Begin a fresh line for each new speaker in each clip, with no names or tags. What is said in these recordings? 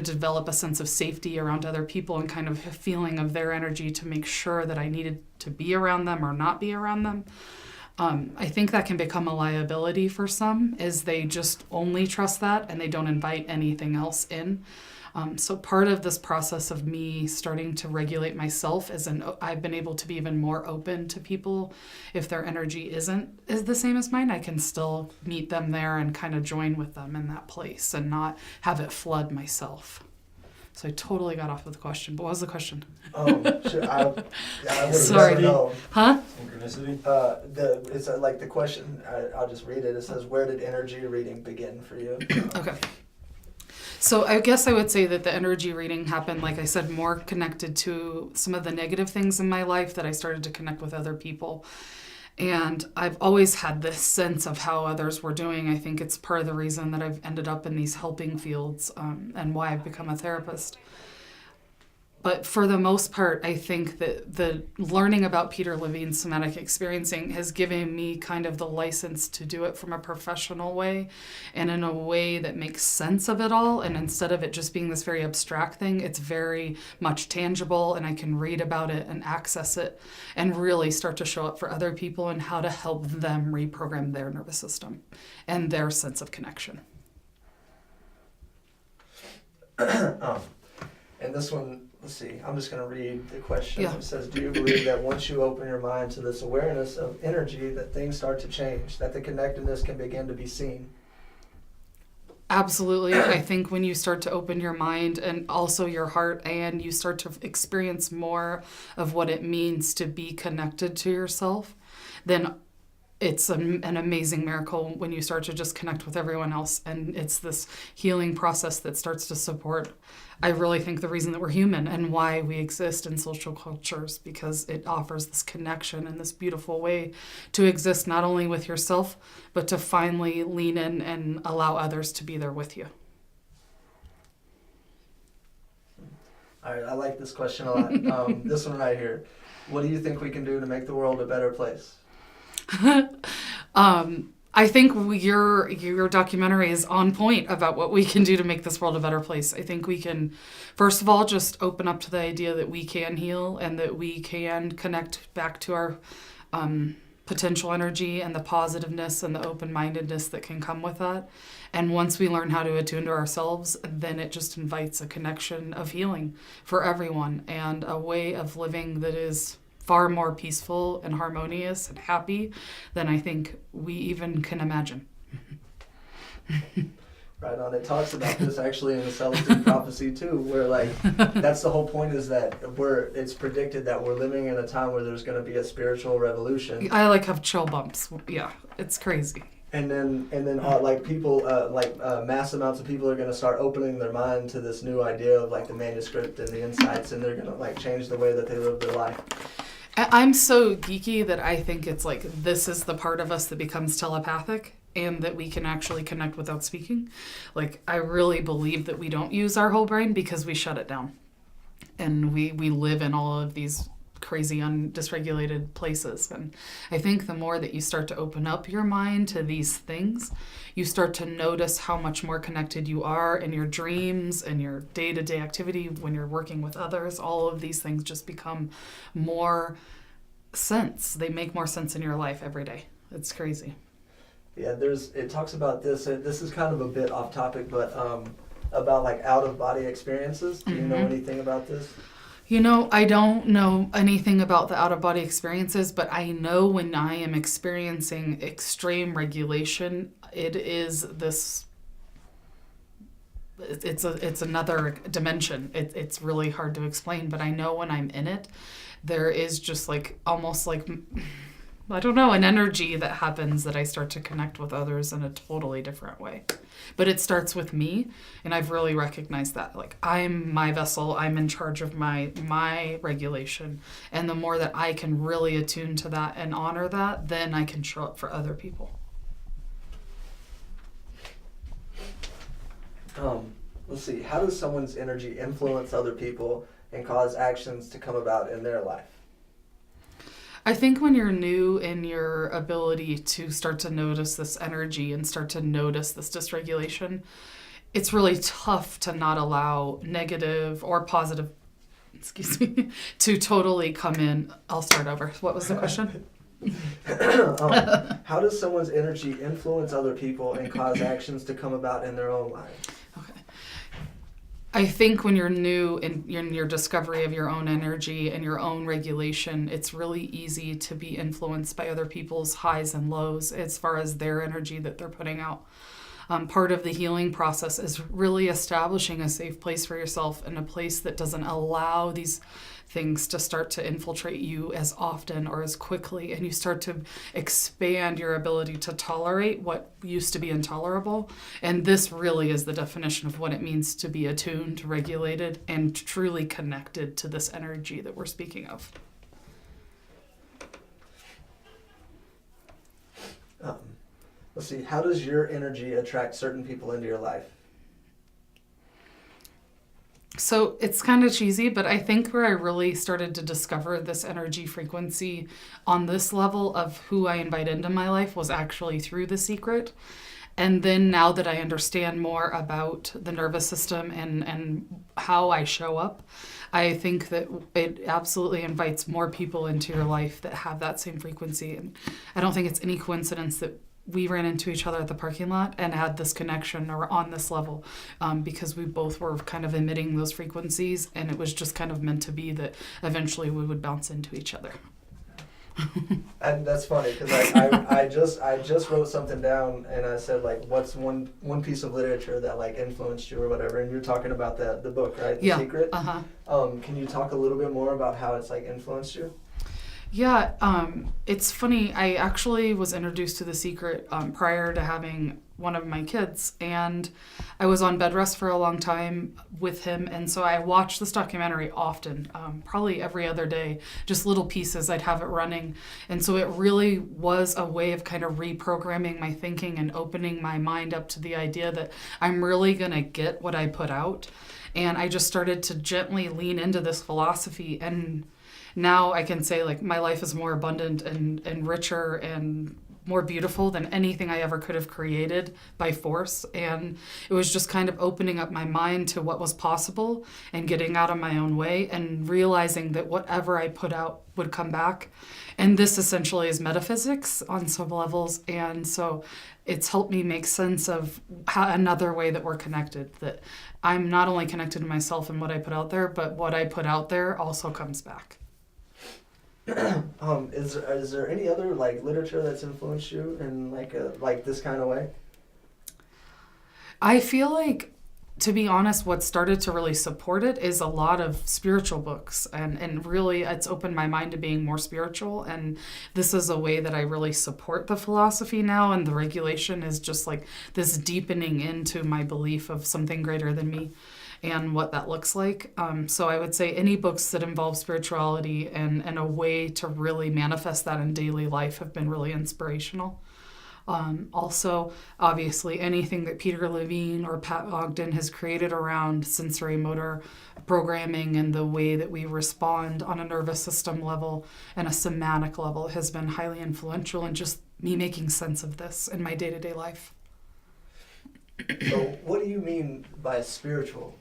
to develop a sense of safety around other people and kind of a feeling of their energy to make sure that I needed to be around them or not be around them. I think that can become a liability for some, is they just only trust that and they don't invite anything else in. So part of this process of me starting to regulate myself is I've been able to be even more open to people. If their energy is the same as mine, I can still meet them there and kind of join with them in that place and not have it flood myself. So I totally got off of the question. But what was the question?
Shit, I would have
Sorry.
never known.
Huh?
Synchronicity?
It's like the question, I'll just read it. It says, where did energy reading begin for you?
Okay. So I guess I would say that the energy reading happened, like I said, more connected to some of the negative things in my life that I started to connect with other people. And I've always had this sense of how others were doing. I think it's part of the reason that I've ended up in these helping fields and why I've become a therapist. But for the most part, I think that the learning about Peter Levine's somatic experiencing has given me kind of the license to do it from a professional way and in a way that makes sense of it all. And instead of it just being this very abstract thing, it's very much tangible and I can read about it and access it and really start to show up for other people and how to help them reprogram their nervous system and their sense of connection.
And this one, let's see, I'm just going to read the question.
Yeah.
It says, do you believe that once you open your mind to this awareness of energy, that things start to change, that the connectedness can begin to be seen?
Absolutely. I think when you start to open your mind and also your heart and you start to experience more of what it means to be connected to yourself, then it's an amazing miracle when you start to just connect with everyone else. And it's this healing process that starts to support, I really think, the reason that we're human and why we exist in social cultures, because it offers this connection and this beautiful way to exist not only with yourself, but to finally lean in and allow others to be there with you.
All right, I like this question a lot. This one right here. What do you think we can do to make the world a better place?
I think your documentary is on point about what we can do to make this world a better place. I think we can, first of all, just open up to the idea that we can heal and that we can connect back to our potential energy and the positiveness and the open-mindedness that can come with that. And once we learn how to attune to ourselves, then it just invites a connection of healing for everyone and a way of living that is far more peaceful and harmonious and happy than I think we even can imagine.
Right on. It talks about this actually in the Celestine prophecy too, where like that's the whole point, is that it's predicted that we're living in a time where there's going to be a spiritual revolution.
I have chill bumps. Yeah, it's crazy.
And then like people, mass amounts of people are going to start opening their mind to this new idea of like the manuscript and the insights, and they're going to like change the way that they live their life.
I'm so geeky that I think it's like this is the part of us that becomes telepathic and that we can actually connect without speaking. Like, I really believe that we don't use our whole brain because we shut it down. And we live in all of these crazy, dysregulated places. And I think the more that you start to open up your mind to these things, you start to notice how much more connected you are in your dreams and your day-to-day activity when you're working with others. All of these things just become more sense. They make more sense in your life every day. It's crazy.
Yeah, it talks about this. This is kind of a bit off topic, but about like out-of-body experiences. Do you know anything about this?
You know, I don't know anything about the out-of-body experiences, but I know when I am experiencing extreme regulation, it is this. It's another dimension. It's really hard to explain, but I know when I'm in it, there is just like almost like, I don't know, an energy that happens that I start to connect with others in a totally different way. But it starts with me, and I've really recognized that. Like, I'm my vessel, I'm in charge of my regulation. And the more that I can really attune to that and honor that, then I can show up for other people.
Let's see. How does someone's energy influence other people and cause actions to come about in their life?
I think when you're new in your ability to start to notice this energy and start to notice this dysregulation, it's really tough to not allow negative or positive, excuse me, to totally come in. I'll start over. What was the question?
How does someone's energy influence other people and cause actions to come about in their own lives?
Okay. I think when you're new in your discovery of your own energy and your own regulation, it's really easy to be influenced by other people's highs and lows as far as their energy that they're putting out. Part of the healing process is really establishing a safe place for yourself and a place that doesn't allow these things to start to infiltrate you as often or as quickly, and you start to expand your ability to tolerate what used to be intolerable. And this really is the definition of what it means to be attuned, regulated, and truly connected to this energy that we're speaking of.
Let's see, how does your energy attract certain people into your life?
So it's kind of cheesy, but I think where I really started to discover this energy frequency on this level of who I invite into my life was actually through The Secret. And then now that I understand more about the nervous system and how I show up, I think that it absolutely invites more people into your life that have that same frequency. And I don't think it's any coincidence that we ran into each other at the parking lot and had this connection or on this level because we both were kind of emitting those frequencies, and it was just kind of meant to be that eventually we would bounce into each other.
And that's funny because I just wrote something down and I said like, what's one piece of literature that like influenced you or whatever, and you're talking about the book, right? The Secret. Can you talk a little bit more about how it's like influenced you?
Yeah, it's funny. I actually was introduced to The Secret prior to having one of my kids, and I was on bed rest for a long time with him, and so I watched this documentary often, probably every other day, just little pieces. I'd have it running, and so it really was a way of kind of reprogramming my thinking and opening my mind up to the idea that I'm really going to get what I put out, and I just started to gently lean into this philosophy, and now I can say like my life is more abundant and richer and more beautiful than anything I ever could have created by force. And it was just kind of opening up my mind to what was possible and getting out of my own way and realizing that whatever I put out would come back. And this essentially is metaphysics on some levels. And so it's helped me make sense of another way that we're connected, that I'm not only connected to myself and what I put out there, but what I put out there also comes back.
Is there any other like literature that's influenced you in like this kind of way?
I feel like, to be honest, what started to really support it is a lot of spiritual books, and really it's opened my mind to being more spiritual, and this is a way that I really support the philosophy now, and the regulation is just like this deepening into my belief of something greater than me and what that looks like. So I would say any books that involve spirituality and a way to really manifest that in daily life have been really inspirational. Also, obviously, anything that Peter Levine or Pat Ogden has created around sensory motor programming and the way that we respond on a nervous system level and a somatic level has been highly influential in just me making sense of this in my day-to-day life.
So what do you mean by spiritual?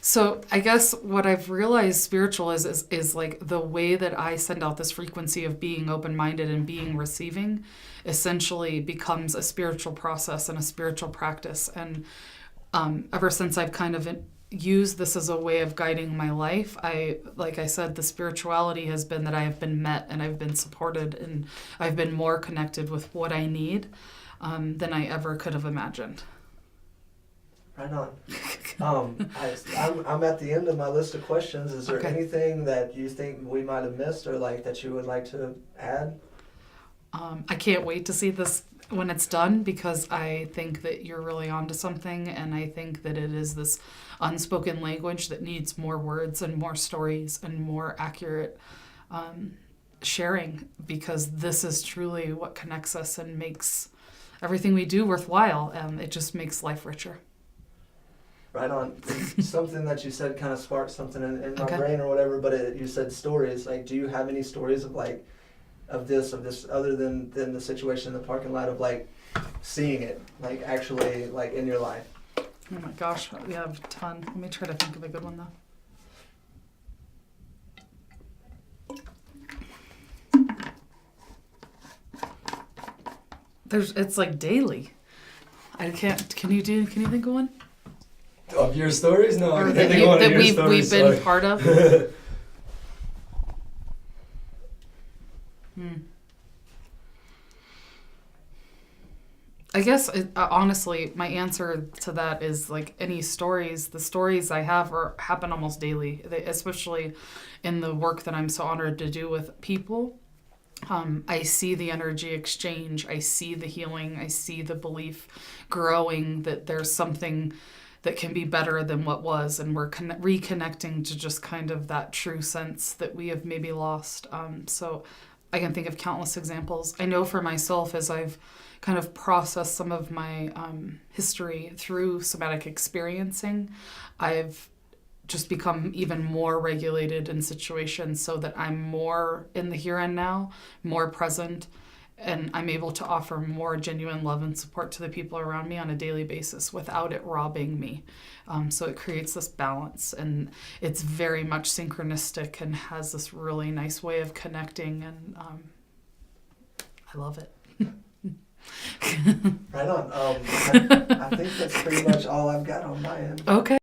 So I guess what I've realized spiritual is like the way that I send out this frequency of being open-minded and being receiving essentially becomes a spiritual process and a spiritual practice. And ever since I've kind of used this as a way of guiding my life, like I said, the spirituality has been that I have been met and I've been supported and I've been more connected with what I need than I ever could have imagined.
Right on. I'm at the end of my list of questions. Is there anything that you think we might have missed or like that you would like to add?
I can't wait to see this when it's done because I think that you're really onto something, and I think that it is this unspoken language that needs more words and more stories and more accurate sharing, because this is truly what connects us and makes everything we do worthwhile. It just makes life richer.
Right on. Something that you said kind of sparked something in my brain or whatever, but you said stories. Like, do you have any stories of this other than the situation in the parking lot of like seeing it, like actually like in your life?
Oh my gosh, we have a ton. Let me try to think of a good one though. It's like daily. I can't. Can you think of one?
Of your stories? No,
Or
I
that
can't think of one of your
we've
stories,
been
sorry.
part of. I guess honestly, my answer to that is like any stories. The stories I have happen almost daily, especially in the work that I'm so honored to do with people. I see the energy exchange. I see the healing. I see the belief growing that there's something that can be better than what was, and we're reconnecting to just kind of that true sense that we have maybe lost. So I can think of countless examples. I know for myself, as I've kind of processed some of my history through somatic experiencing, I've just become even more regulated in situations so that I'm more in the here and now, more present, and I'm able to offer more genuine love and support to the people around me on a daily basis without it robbing me. So it creates this balance, and it's very much synchronistic and has this really nice way of connecting, and I love it.
Right on. I think that's pretty much all I've got on my end.
Okay.